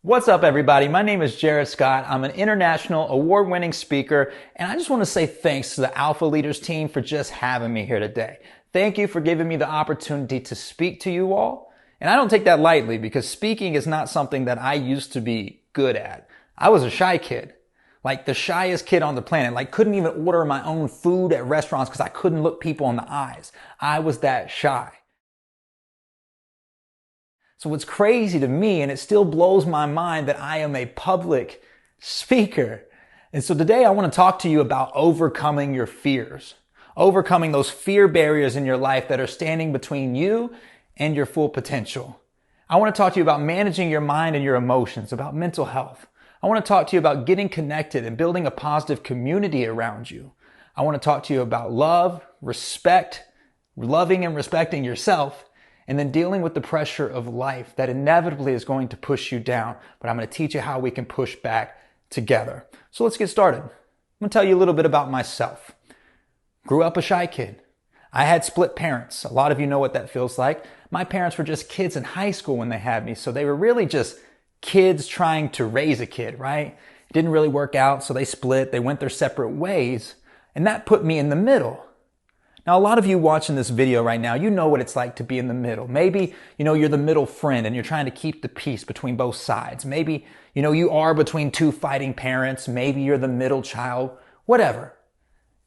What's up, everybody? My name is Jared Scott. I'm an international award-winning speaker, and I just want to say thanks to the Alpha Leaders team for just having me here today. Thank you for giving me the opportunity to speak to you all. And I don't take that lightly because speaking is not something that I used to be good at. I was a shy kid, like the shyest kid on the planet, like couldn't even order my own food at restaurants because I couldn't look people in the eyes. I was that shy. So what's crazy to me, and it still blows my mind, that I am a public speaker. And so today I want to talk to you about overcoming your fears, overcoming those fear barriers in your life that are standing between you and your full potential. I want to talk to you about managing your mind and your emotions, about mental health. I want to talk to you about getting connected and building a positive community around you. I want to talk to you about love, respect, loving and respecting yourself, and then dealing with the pressure of life that inevitably is going to push you down. But I'm going to teach you how we can push back together. So let's get started. I'm going to tell you a little bit about myself. Grew up a shy kid. I had split parents. A lot of you know what that feels like. My parents were just kids in high school when they had me. So they were really just kids trying to raise a kid, right? It didn't really work out. So they split. They went their separate ways. And that put me in the middle. Now, a lot of you watching this video right now, you know what it's like to be in the middle. Maybe, you're the middle friend and you're trying to keep the peace between both sides. Maybe, you are between two fighting parents. Maybe you're the middle child, whatever.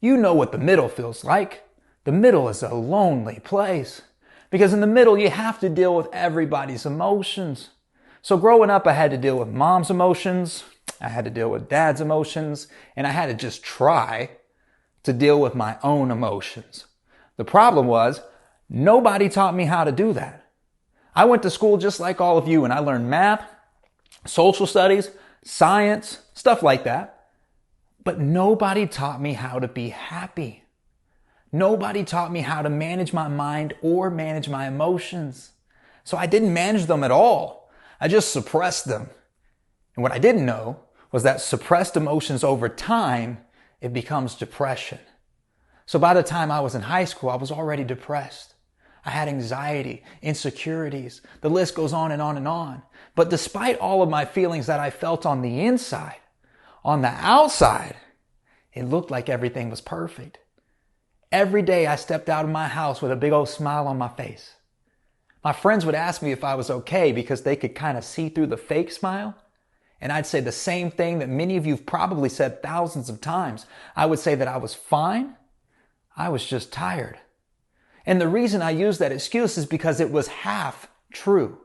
You know what the middle feels like. The middle is a lonely place because in the middle, you have to deal with everybody's emotions. So growing up, I had to deal with mom's emotions. I had to deal with dad's emotions, and I had to just try to deal with my own emotions. The problem was, nobody taught me how to do that. I went to school just like all of you, and I learned math, social studies, science, stuff like that. But nobody taught me how to be happy. Nobody taught me how to manage my mind or manage my emotions. So I didn't manage them at all. I just suppressed them. And what I didn't know was that suppressed emotions over time, it becomes depression. So by the time I was in high school, I was already depressed. I had anxiety, insecurities. The list goes on and on and on. But despite all of my feelings that I felt on the inside, on the outside, it looked like everything was perfect. Every day I stepped out of my house with a big old smile on my face. My friends would ask me if I was okay because they could kind of see through the fake smile. And I'd say the same thing that many of you have probably said thousands of times. I would say that I was fine. I was just tired. And the reason I used that excuse is because it was half true.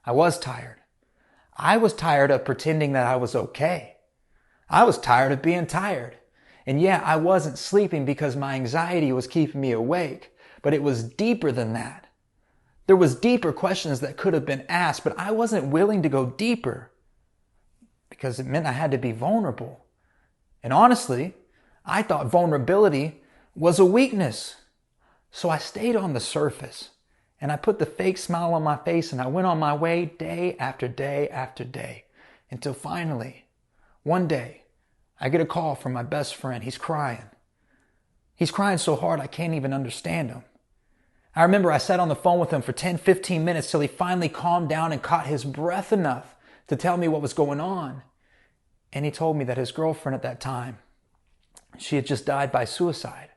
I was tired. I was tired of pretending that I was okay. I was tired of being tired. And yeah, I wasn't sleeping because my anxiety was keeping me awake, but it was deeper than that. There was deeper questions that could have been asked, but I wasn't willing to go deeper because it meant I had to be vulnerable. And honestly, I thought vulnerability was a weakness. So I stayed on the surface and I put the fake smile on my face and I went on my way day after day after day until finally, one day, I get a call from my best friend. He's crying. He's crying so hard I can't even understand him. I remember I sat on the phone with him for 10, 15 minutes till he finally calmed down and caught his breath enough to tell me what was going on. And he told me that his girlfriend at that time, she had just died by suicide.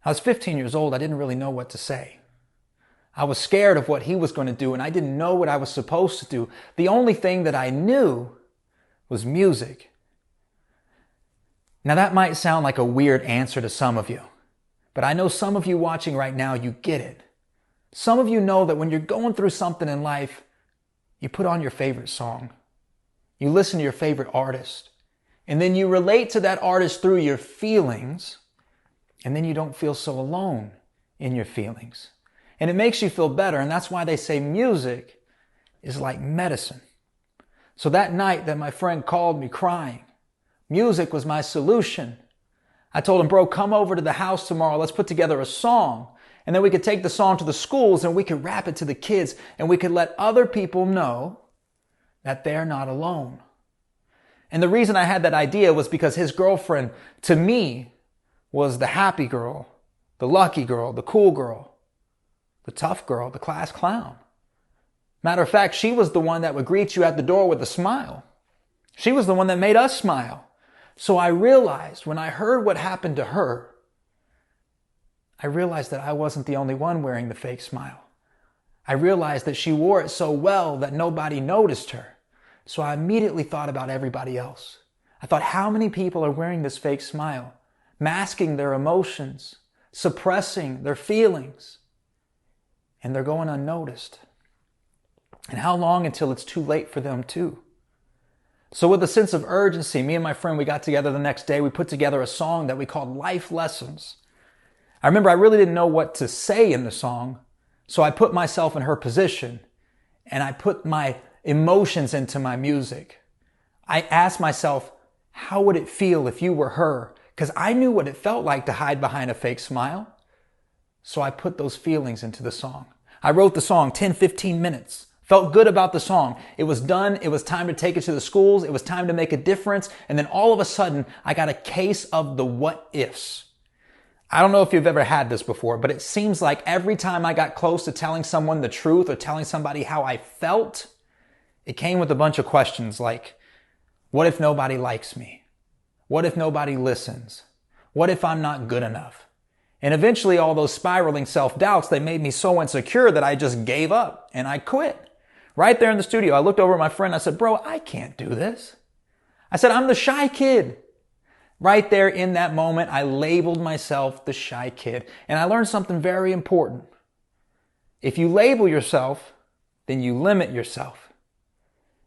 I was 15 years old. I didn't really know what to say. I was scared of what he was going to do, and I didn't know what I was supposed to do. The only thing that I knew was music. Now that might sound like a weird answer to some of you, but I know some of you watching right now, you get it. Some of you know that when you're going through something in life, you put on your favorite song. You listen to your favorite artist, and then you relate to that artist through your feelings, and then you don't feel so alone in your feelings. And it makes you feel better, and that's why they say music is like medicine. So that night that my friend called me crying, music was my solution. I told him, bro, come over to the house tomorrow. Let's put together a song. And then we could take the song to the schools and we could rap it to the kids and we could let other people know that they're not alone. And the reason I had that idea was because his girlfriend, to me, was the happy girl, the lucky girl, the cool girl, the tough girl, the class clown. Matter of fact, she was the one that would greet you at the door with a smile. She was the one that made us smile. So I realized when I heard what happened to her, I realized that I wasn't the only one wearing the fake smile. I realized that she wore it so well that nobody noticed her. So I immediately thought about everybody else. I thought, how many people are wearing this fake smile, masking their emotions, suppressing their feelings, and they're going unnoticed? And how long until it's too late for them too? So with a sense of urgency, me and my friend, we got together the next day. We put together a song that we called Life Lessons. I remember I really didn't know what to say in the song, so I put myself in her position and I put my emotions into my music. I asked myself, how would it feel if you were her? Because I knew what it felt like to hide behind a fake smile. So I put those feelings into the song. I wrote the song 10, 15 minutes. Felt good about the song. It was done. It was time to take it to the schools. It was time to make a difference. And then all of a sudden, I got a case of the what ifs. I don't know if you've ever had this before, but it seems like every time I got close to telling someone the truth or telling somebody how I felt, it came with a bunch of questions like, what if nobody likes me? What if nobody listens? What if I'm not good enough? And eventually all those spiraling self-doubts, they made me so insecure that I just gave up and I quit. Right there in the studio, I looked over at my friend. I said, bro, I can't do this. I said, I'm the shy kid. Right there in that moment, I labeled myself the shy kid. And I learned something very important. If you label yourself, then you limit yourself.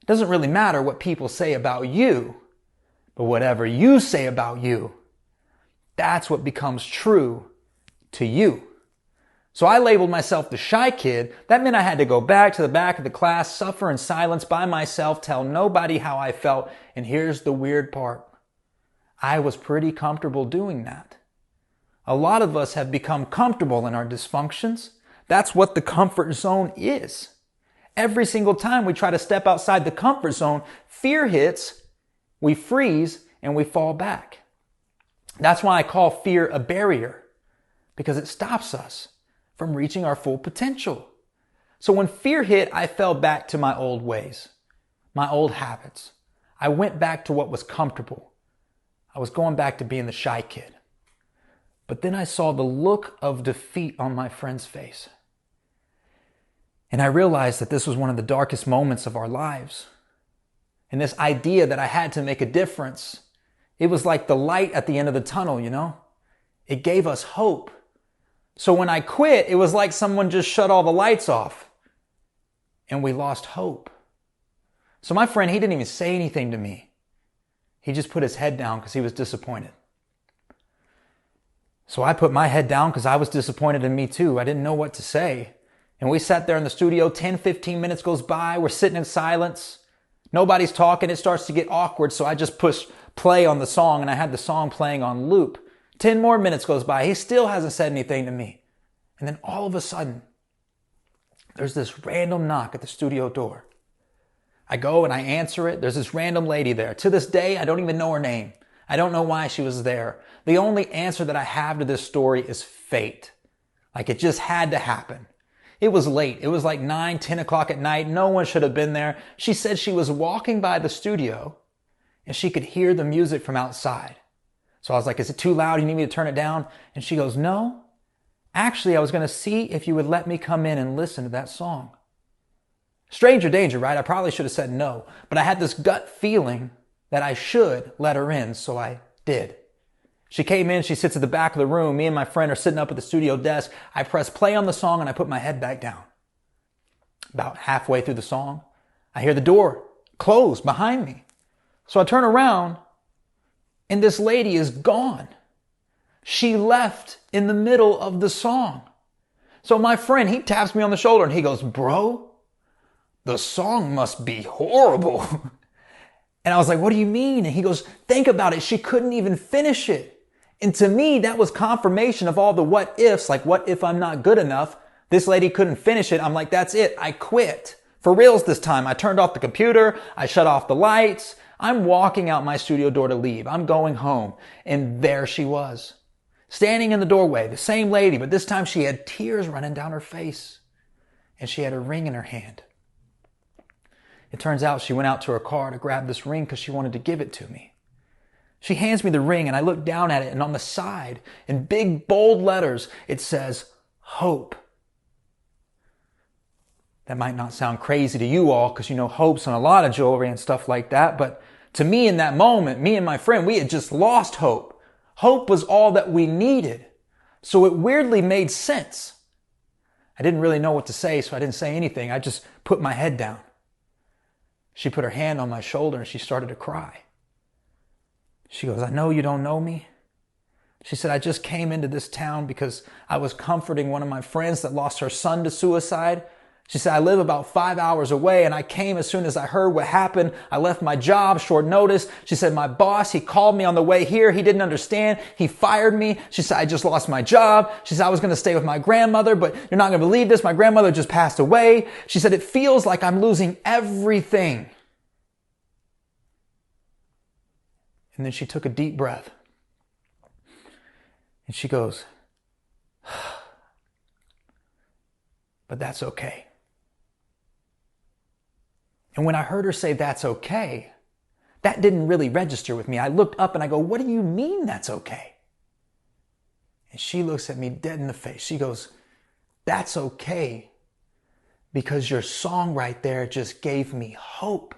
It doesn't really matter what people say about you, but whatever you say about you, that's what becomes true to you. So I labeled myself the shy kid. That meant I had to go back to the back of the class, suffer in silence by myself, tell nobody how I felt. And here's the weird part. I was pretty comfortable doing that. A lot of us have become comfortable in our dysfunctions. That's what the comfort zone is. Every single time we try to step outside the comfort zone, fear hits, we freeze, and we fall back. That's why I call fear a barrier, because it stops us from reaching our full potential. So when fear hit, I fell back to my old ways, my old habits. I went back to what was comfortable. I was going back to being the shy kid. But then I saw the look of defeat on my friend's face. And I realized that this was one of the darkest moments of our lives. And this idea that I had to make a difference, it was like the light at the end of the tunnel, you know? It gave us hope. So when I quit, it was like someone just shut all the lights off. And we lost hope. So my friend, he didn't even say anything to me. He just put his head down because he was disappointed. So I put my head down because I was disappointed in me too. I didn't know what to say. And we sat there in the studio, 10, 15 minutes goes by. We're sitting in silence. Nobody's talking. It starts to get awkward. So I just pushed play on the song and I had the song playing on loop. 10 more minutes goes by. He still hasn't said anything to me. And then all of a sudden, there's this random knock at the studio door. I go and I answer it. There's this random lady there. To this day, I don't even know her name. I don't know why she was there. The only answer that I have to this story is fate. Like it just had to happen. It was late. It was like 9, 10 o'clock at night. No one should have been there. She said she was walking by the studio and she could hear the music from outside. So I was like, is it too loud? You need me to turn it down? And she goes, no. Actually, I was going to see if you would let me come in and listen to that song. Stranger danger, right? I probably should have said no, but I had this gut feeling that I should let her in, so I did. She came in, she sits at the back of the room. Me and my friend are sitting up at the studio desk. I press play on the song and I put my head back down. About halfway through the song, I hear the door close behind me. So I turn around and this lady is gone. She left in the middle of the song. So my friend, he taps me on the shoulder and he goes, bro, the song must be horrible. And I was like, what do you mean? And he goes, think about it. She couldn't even finish it. And to me, that was confirmation of all the what ifs, like what if I'm not good enough? This lady couldn't finish it. I'm like, that's it. I quit. For reals this time. I turned off the computer. I shut off the lights. I'm walking out my studio door to leave. I'm going home. And there she was, standing in the doorway, the same lady, but this time she had tears running down her face and she had a ring in her hand. It turns out she went out to her car to grab this ring because she wanted to give it to me. She hands me the ring and I look down at it, and on the side, in big bold letters, it says, hope. That might not sound crazy to you all because you know hope's on a lot of jewelry and stuff like that, but to me in that moment, me and my friend, we had just lost hope. Hope was all that we needed. So it weirdly made sense. I didn't really know what to say, so I didn't say anything. I just put my head down. She put her hand on my shoulder and she started to cry. She goes, I know you don't know me. She said, I just came into this town because I was comforting one of my friends that lost her son to suicide. She said, I live about 5 hours away and I came as soon as I heard what happened. I left my job short notice. She said, my boss, he called me on the way here. He didn't understand. He fired me. She said, I just lost my job. She said, I was going to stay with my grandmother, but you're not going to believe this. My grandmother just passed away. She said, it feels like I'm losing everything. And then she took a deep breath. And she goes, but that's okay. And when I heard her say that's okay, that didn't really register with me. I looked up and I go, what do you mean that's okay? And she looks at me dead in the face. She goes, that's okay because your song right there just gave me hope.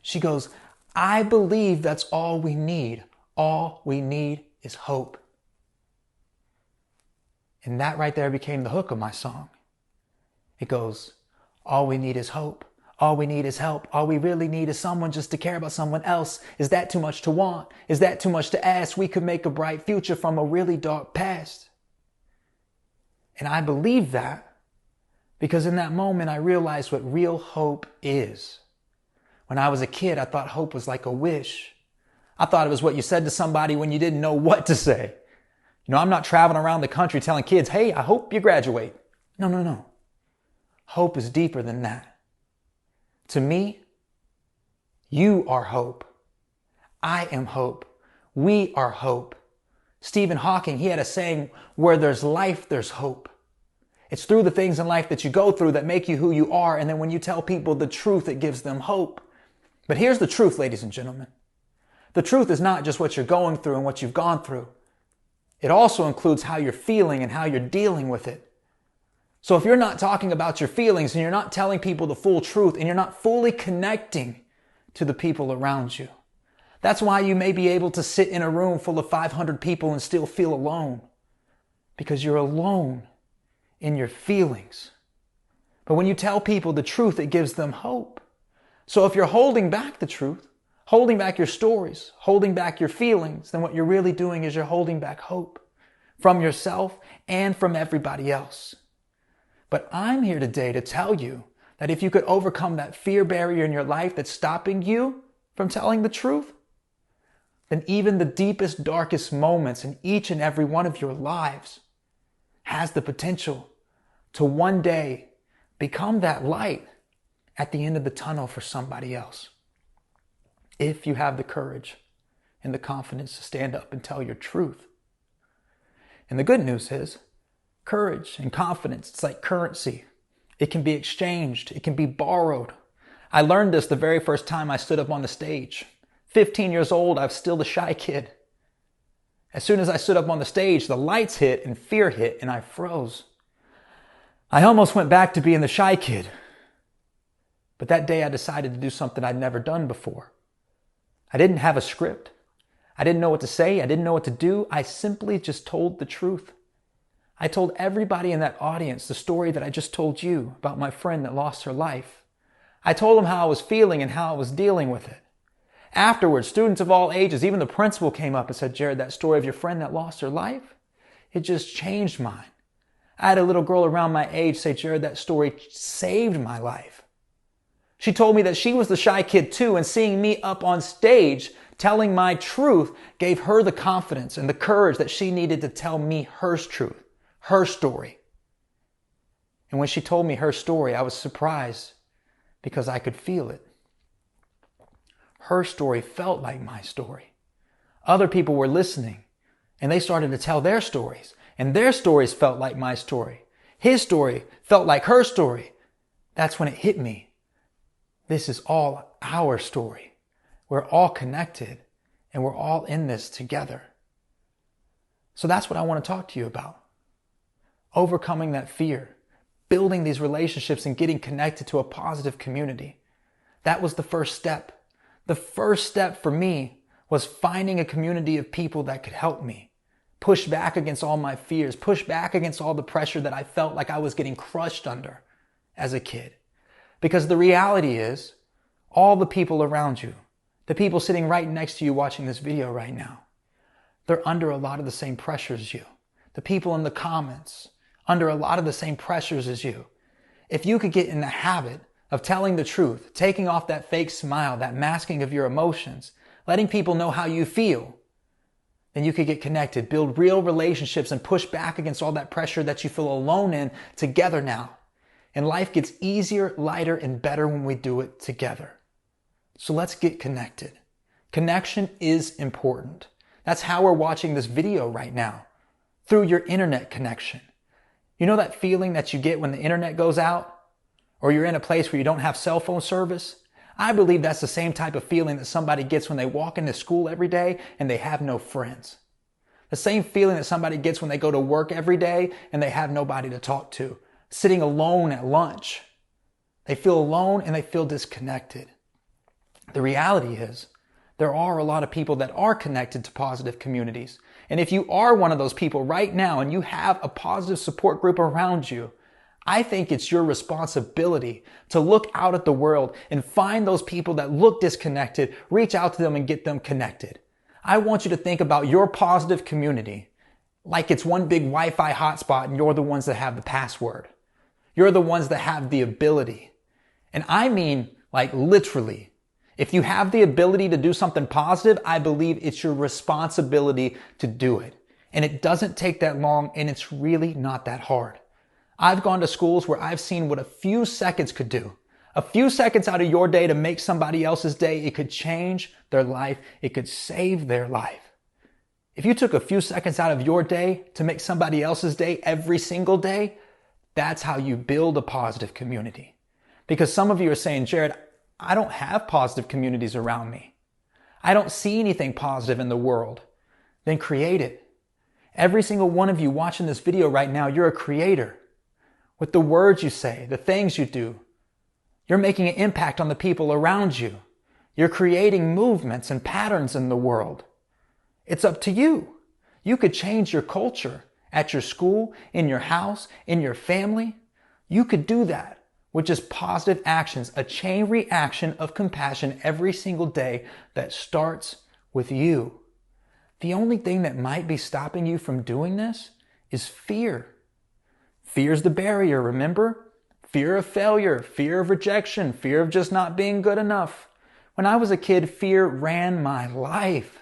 She goes, I believe that's all we need. All we need is hope. And that right there became the hook of my song. It goes, all we need is hope. All we need is help. All we really need is someone just to care about someone else. Is that too much to want? Is that too much to ask? We could make a bright future from a really dark past. And I believe that because in that moment I realized what real hope is. When I was a kid, I thought hope was like a wish. I thought it was what you said to somebody when you didn't know what to say. You know, I'm not traveling around the country telling kids, hey, I hope you graduate. No. Hope is deeper than that. To me, you are hope. I am hope. We are hope. Stephen Hawking, he had a saying, where there's life, there's hope. It's through the things in life that you go through that make you who you are. And then when you tell people the truth, it gives them hope. But here's the truth, ladies and gentlemen. The truth is not just what you're going through and what you've gone through. It also includes how you're feeling and how you're dealing with it. So if you're not talking about your feelings and you're not telling people the full truth and you're not fully connecting to the people around you, that's why you may be able to sit in a room full of 500 people and still feel alone. Because you're alone in your feelings. But when you tell people the truth, it gives them hope. So if you're holding back the truth, holding back your stories, holding back your feelings, then what you're really doing is you're holding back hope from yourself and from everybody else. But I'm here today to tell you that if you could overcome that fear barrier in your life that's stopping you from telling the truth, then even the deepest, darkest moments in each and every one of your lives has the potential to one day become that light at the end of the tunnel for somebody else. If you have the courage and the confidence to stand up and tell your truth. And the good news is, courage and confidence, it's like currency. It can be exchanged. It can be borrowed. I learned this the very first time I stood up on the stage. 15 years old, I was still the shy kid. As soon as I stood up on the stage, the lights hit and fear hit and I froze. I almost went back to being the shy kid. But that day I decided to do something I'd never done before. I didn't have a script. I didn't know what to say. I didn't know what to do. I simply just told the truth. I told everybody in that audience the story that I just told you about my friend that lost her life. I told them how I was feeling and how I was dealing with it. Afterwards, students of all ages, even the principal came up and said, Jared, that story of your friend that lost her life, it just changed mine. I had a little girl around my age say, Jared, that story saved my life. She told me that she was the shy kid too, and seeing me up on stage telling my truth gave her the confidence and the courage that she needed to tell me her truth, her story. And when she told me her story, I was surprised because I could feel it. Her story felt like my story. Other people were listening and they started to tell their stories, and their stories felt like my story. His story felt like her story. That's when it hit me. This is all our story. We're all connected and we're all in this together. So that's what I want to talk to you about. Overcoming that fear, building these relationships and getting connected to a positive community. That was the first step. The first step for me was finding a community of people that could help me push back against all my fears, push back against all the pressure that I felt like I was getting crushed under as a kid. Because the reality is, all the people around you, the people sitting right next to you watching this video right now, they're under a lot of the same pressures as you. The people in the comments, under a lot of the same pressures as you. If you could get in the habit of telling the truth, taking off that fake smile, that masking of your emotions, letting people know how you feel, then you could get connected, build real relationships, and push back against all that pressure that you feel alone in together now. And life gets easier, lighter, and better when we do it together. So let's get connected. Connection is important. That's how we're watching this video right now, through your internet connection. You know that feeling that you get when the internet goes out? Or you're in a place where you don't have cell phone service? I believe that's the same type of feeling that somebody gets when they walk into school every day and they have no friends. The same feeling that somebody gets when they go to work every day and they have nobody to talk to. Sitting alone at lunch. They feel alone and they feel disconnected. The reality is, there are a lot of people that are connected to positive communities. And if you are one of those people right now and you have a positive support group around you, I think it's your responsibility to look out at the world and find those people that look disconnected, reach out to them and get them connected. I want you to think about your positive community like it's one big Wi-Fi hotspot and you're the ones that have the password. You're the ones that have the ability. And I mean, like literally, if you have the ability to do something positive, I believe it's your responsibility to do it. And it doesn't take that long and it's really not that hard. I've gone to schools where I've seen what a few seconds could do. A few seconds out of your day to make somebody else's day, it could change their life. It could save their life. If you took a few seconds out of your day to make somebody else's day every single day, that's how you build a positive community. Because some of you are saying, Jared, I don't have positive communities around me. I don't see anything positive in the world. Then create it. Every single one of you watching this video right now, you're a creator. With the words you say, the things you do, you're making an impact on the people around you. You're creating movements and patterns in the world. It's up to you. You could change your culture at your school, in your house, in your family. You could do that with just positive actions, a chain reaction of compassion every single day that starts with you. The only thing that might be stopping you from doing this is fear. Fear's the barrier, remember? Fear of failure, fear of rejection, fear of just not being good enough. When I was a kid, fear ran my life.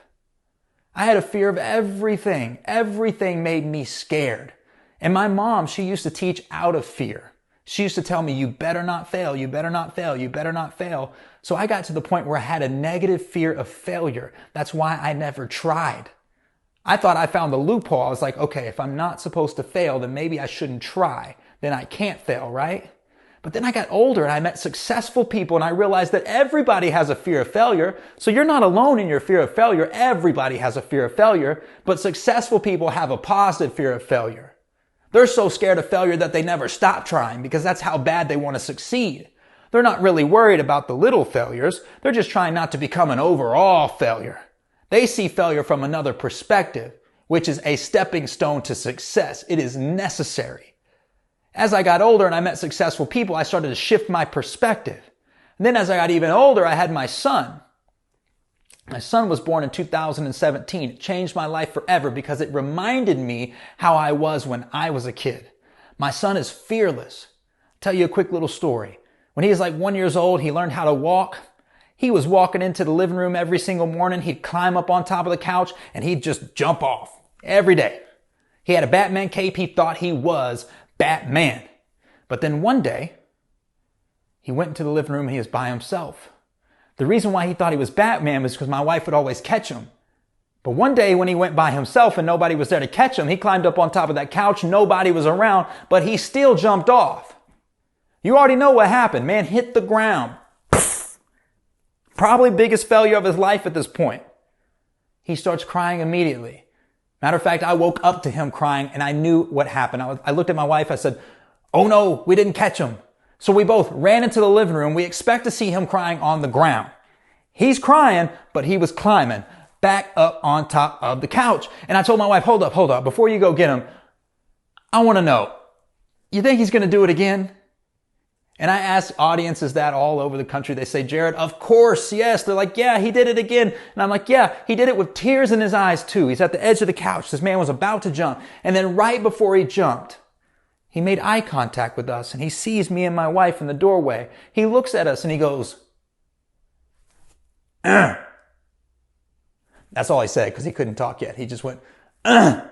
I had a fear of everything. Everything made me scared. And my mom, she used to teach out of fear. She used to tell me, you better not fail, you better not fail, you better not fail. So I got to the point where I had a negative fear of failure. That's why I never tried. I thought I found the loophole. I was like, okay, if I'm not supposed to fail, then maybe I shouldn't try. Then I can't fail, right? But then I got older and I met successful people and I realized that everybody has a fear of failure. So you're not alone in your fear of failure. Everybody has a fear of failure, but successful people have a positive fear of failure. They're so scared of failure that they never stop trying because that's how bad they want to succeed. They're not really worried about the little failures. They're just trying not to become an overall failure. They see failure from another perspective, which is a stepping stone to success. It is necessary. As I got older and I met successful people, I started to shift my perspective. And then as I got even older, I had my son. My son was born in 2017. It changed my life forever because it reminded me how I was when I was a kid. My son is fearless. I'll tell you a quick little story. When he was like 1 year old, he learned how to walk. He was walking into the living room every single morning. He'd climb up on top of the couch and he'd just jump off every day. He had a Batman cape. He thought he was Batman. But then one day, he went into the living room and he was by himself. The reason why he thought he was Batman was because my wife would always catch him. But one day when he went by himself and nobody was there to catch him, he climbed up on top of that couch. Nobody was around, but he still jumped off. You already know what happened. Man hit the ground. Poof. probably biggest failure of his life at this point. He starts crying immediately. Matter of fact, I woke up to him crying and I knew what happened. I looked at my wife. I said, "Oh no, we didn't catch him." So we both ran into the living room. We expect to see him crying on the ground. He's crying, but he was climbing back up on top of the couch. And I told my wife, hold up. Before you go get him, I want to know, you think he's going to do it again? And I ask audiences that all over the country. They say, "Jared, of course, yes." They're like, "Yeah, he did it again." And I'm like, "Yeah, he did it with tears in his eyes too." He's at the edge of the couch. This man was about to jump. And then right before he jumped, he made eye contact with us and he sees me and my wife in the doorway. He looks at us and he goes, "Ugh." That's all he said because he couldn't talk yet. He just went, "Ugh."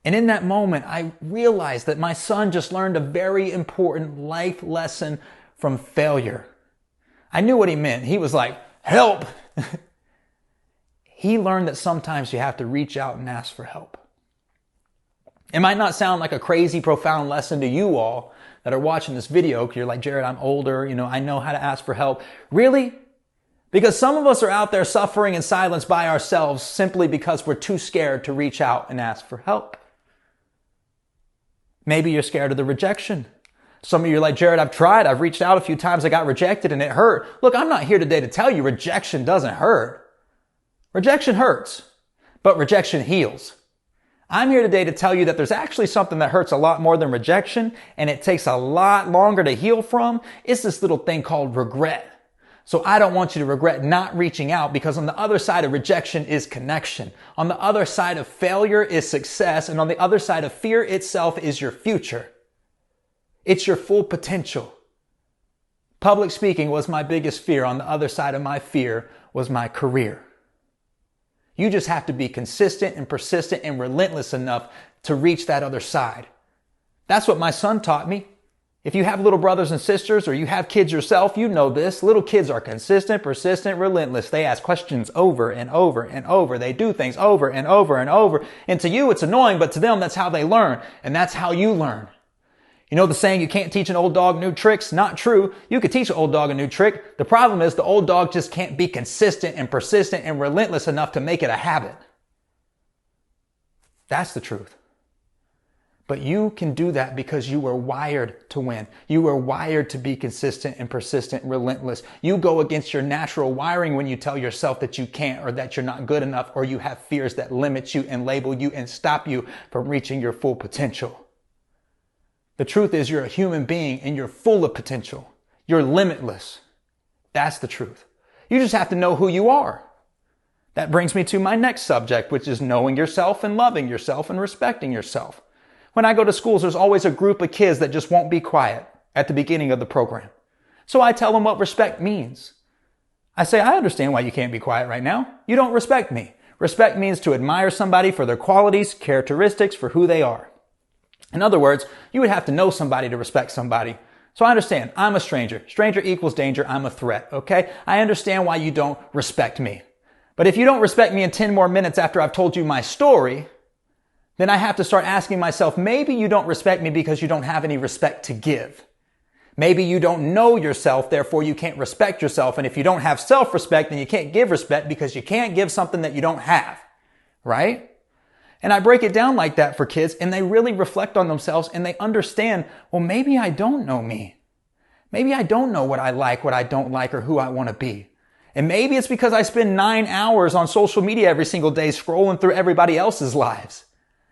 And in that moment, I realized that my son just learned a very important life lesson from failure. I knew what he meant. He was like, "Help." He learned that sometimes you have to reach out and ask for help. It might not sound like a crazy, profound lesson to you all that are watching this video because you're like, "Jared, I'm older. I know how to ask for help." Really? Because some of us are out there suffering in silence by ourselves simply because we're too scared to reach out and ask for help. Maybe you're scared of the rejection. Some of you are like, "Jared, I've tried. I've reached out a few times. I got rejected and it hurt." Look, I'm not here today to tell you rejection doesn't hurt. Rejection hurts, but rejection heals. I'm here today to tell you that there's actually something that hurts a lot more than rejection, and it takes a lot longer to heal from. It's this little thing called regret. So I don't want you to regret not reaching out, because on the other side of rejection is connection. On the other side of failure is success. And on the other side of fear itself is your future. It's your full potential. Public speaking was my biggest fear. On the other side of my fear was my career. You just have to be consistent and persistent and relentless enough to reach that other side. That's what my son taught me. If you have little brothers and sisters, or you have kids yourself, you know this. Little kids are consistent, persistent, relentless. They ask questions over and over and over. They do things over and over and over. And to you, it's annoying, but to them, that's how they learn. And that's how you learn. You know the saying, you can't teach an old dog new tricks? Not true. You could teach an old dog a new trick. The problem is the old dog just can't be consistent and persistent and relentless enough to make it a habit. That's the truth. But you can do that because you were wired to win. You were wired to be consistent and persistent and relentless. You go against your natural wiring when you tell yourself that you can't, or that you're not good enough, or you have fears that limit you and label you and stop you from reaching your full potential. The truth is you're a human being and you're full of potential. You're limitless. That's the truth. You just have to know who you are. That brings me to my next subject, which is knowing yourself and loving yourself and respecting yourself. When I go to schools, there's always a group of kids that just won't be quiet at the beginning of the program. So I tell them what respect means. I say, "I understand why you can't be quiet right now. You don't respect me. Respect means to admire somebody for their qualities, characteristics, for who they are." In other words, you would have to know somebody to respect somebody. So I understand. I'm a stranger. Stranger equals danger. I'm a threat. Okay? I understand why you don't respect me. But if you don't respect me in 10 more minutes after I've told you my story, then I have to start asking myself, maybe you don't respect me because you don't have any respect to give. Maybe you don't know yourself, therefore you can't respect yourself. And if you don't have self-respect, then you can't give respect because you can't give something that you don't have. Right? And I break it down like that for kids, and they really reflect on themselves and they understand, well, maybe I don't know me. Maybe I don't know what I like, what I don't like, or who I want to be. And maybe it's because I spend 9 hours on social media every single day scrolling through everybody else's lives.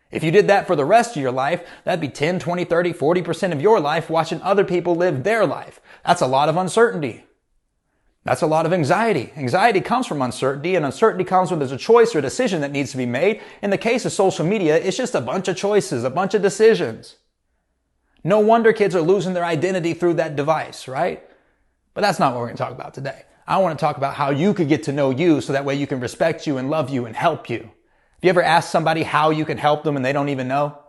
If you did that for the rest of your life, that'd be 10, 20, 30, 40% of your life watching other people live their life. That's a lot of uncertainty. That's a lot of anxiety. Anxiety comes from uncertainty, and uncertainty comes when there's a choice or a decision that needs to be made. In the case of social media, it's just a bunch of choices, a bunch of decisions. No wonder kids are losing their identity through that device, right? But that's not what we're going to talk about today. I want to talk about how you could get to know you so that way you can respect you and love you and help you. Have you ever asked somebody how you can help them and they don't even know?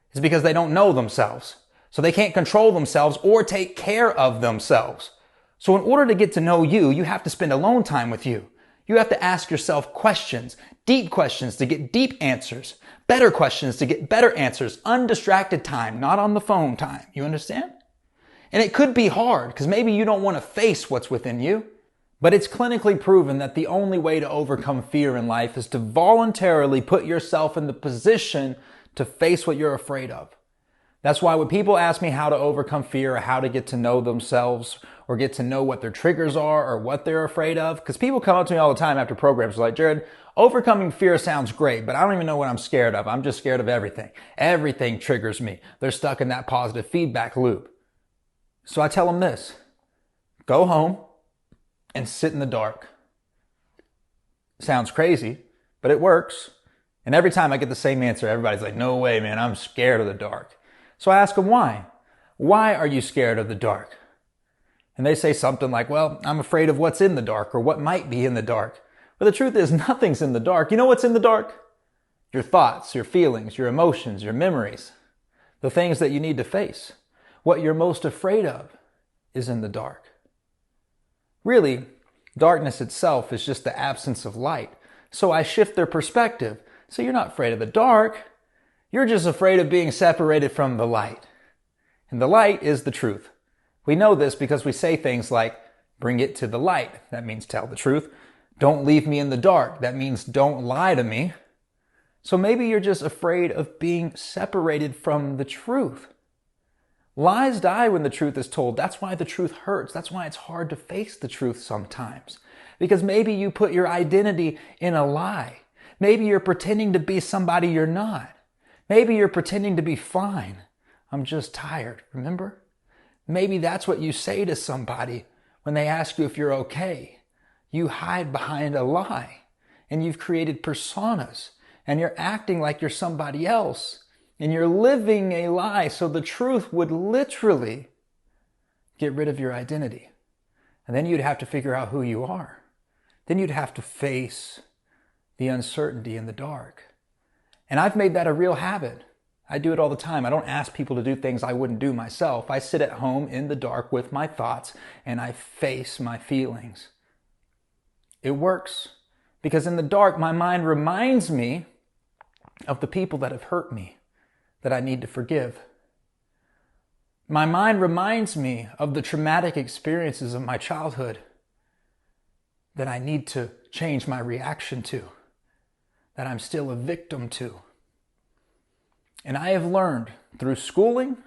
It's because they don't know themselves. So they can't control themselves or take care of themselves. So in order to get to know you, you have to spend alone time with you. You have to ask yourself questions, deep questions to get deep answers, better questions to get better answers, undistracted time, not on the phone time. You understand? And it could be hard because maybe you don't want to face what's within you. But it's clinically proven that the only way to overcome fear in life is to voluntarily put yourself in the position to face what you're afraid of. That's why when people ask me how to overcome fear or how to get to know themselves or get to know what their triggers are or what they're afraid of, because people come up to me all the time after programs like, Jared, overcoming fear sounds great, but I don't even know what I'm scared of. I'm just scared of everything. Everything triggers me. They're stuck in that positive feedback loop. So I tell them this: go home and sit in the dark. Sounds crazy, but it works. And every time I get the same answer, everybody's like, no way, man, I'm scared of the dark. So I ask them why. Why are you scared of the dark? And they say something like, well, I'm afraid of what's in the dark or what might be in the dark. But the truth is, nothing's in the dark. You know what's in the dark? Your thoughts, your feelings, your emotions, your memories, the things that you need to face. What you're most afraid of is in the dark. Really, darkness itself is just the absence of light. So I shift their perspective. So you're not afraid of the dark. You're just afraid of being separated from the light. And the light is the truth. We know this because we say things like, bring it to the light. That means tell the truth. Don't leave me in the dark. That means don't lie to me. So maybe you're just afraid of being separated from the truth. Lies die when the truth is told. That's why the truth hurts. That's why it's hard to face the truth sometimes. Because maybe you put your identity in a lie. Maybe you're pretending to be somebody you're not. Maybe you're pretending to be fine. I'm just tired, remember? Maybe that's what you say to somebody when they ask you if you're okay. You hide behind a lie, and you've created personas, and you're acting like you're somebody else, and you're living a lie, so the truth would literally get rid of your identity. And then you'd have to figure out who you are. Then you'd have to face the uncertainty in the dark. And I've made that a real habit. I do it all the time. I don't ask people to do things I wouldn't do myself. I sit at home in the dark with my thoughts and I face my feelings. It works because in the dark, my mind reminds me of the people that have hurt me, that I need to forgive. My mind reminds me of the traumatic experiences of my childhood that I need to change my reaction to, that I'm still a victim to. And I have learned through schooling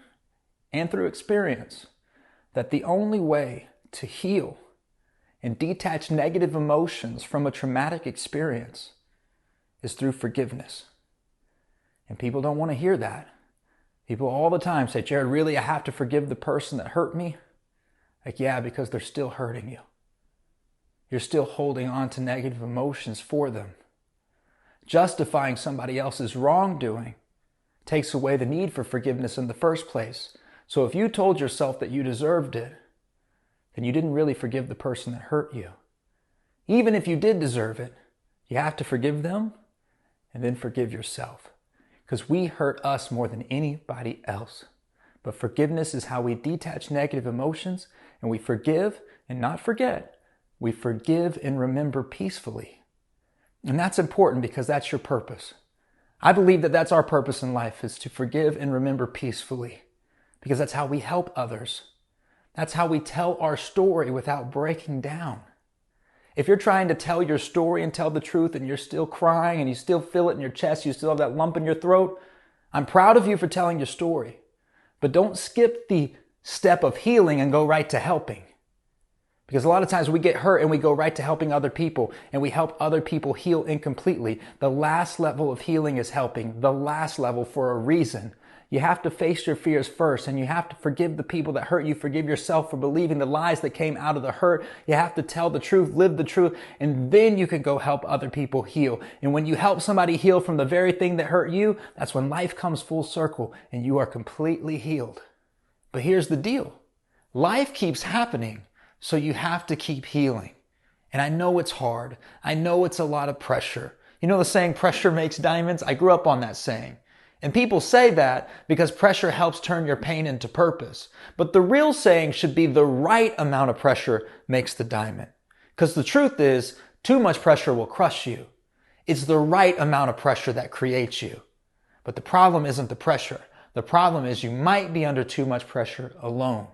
and through experience that the only way to heal and detach negative emotions from a traumatic experience is through forgiveness. And people don't want to hear that. People all the time say, Jared, really, I have to forgive the person that hurt me? Like, yeah, because they're still hurting you. You're still holding on to negative emotions for them. Justifying somebody else's wrongdoing takes away the need for forgiveness in the first place. So if you told yourself that you deserved it, then you didn't really forgive the person that hurt you. Even if you did deserve it, you have to forgive them and then forgive yourself. Because we hurt us more than anybody else. But forgiveness is how we detach negative emotions and we forgive and not forget. We forgive and remember peacefully. And that's important because that's your purpose. I believe that that's our purpose in life, is to forgive and remember peacefully, because that's how we help others. That's how we tell our story without breaking down. If you're trying to tell your story and tell the truth and you're still crying and you still feel it in your chest, you still have that lump in your throat, I'm proud of you for telling your story. But don't skip the step of healing and go right to helping. Because a lot of times we get hurt and we go right to helping other people and we help other people heal incompletely. The last level of healing is helping. The last level for a reason. You have to face your fears first and you have to forgive the people that hurt you. Forgive yourself for believing the lies that came out of the hurt. You have to tell the truth, live the truth, and then you can go help other people heal. And when you help somebody heal from the very thing that hurt you, that's when life comes full circle and you are completely healed. But here's the deal. Life keeps happening. So you have to keep healing. And I know it's hard. I know it's a lot of pressure. You know the saying, pressure makes diamonds? I grew up on that saying. And people say that because pressure helps turn your pain into purpose. But the real saying should be the right amount of pressure makes the diamond. Because the truth is, too much pressure will crush you. It's the right amount of pressure that creates you. But the problem isn't the pressure. The problem is you might be under too much pressure alone.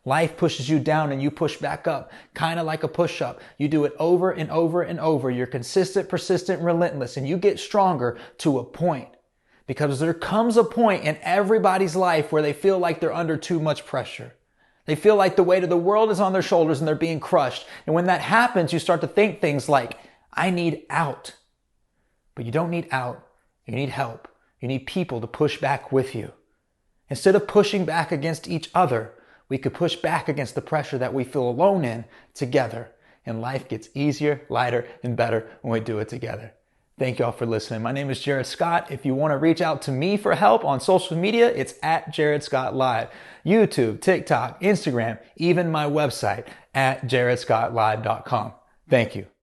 Life pushes you down and you push back up, kind of like a push-up. You do it over and over and over. You're consistent, persistent, relentless, and you get stronger to a point. Because there comes a point in everybody's life where they feel like they're under too much pressure. They feel like the weight of the world is on their shoulders and they're being crushed. And when that happens, you start to think things like, I need out. But you don't need out. You need help. You need people to push back with you. Instead of pushing back against each other, we could push back against the pressure that we feel alone in together. And life gets easier, lighter, and better when we do it together. Thank you all for listening. My name is Jared Scott. If you want to reach out to me for help on social media, it's at Jared Scott Live. YouTube, TikTok, Instagram, even my website at jaredscottlive.com. Thank you.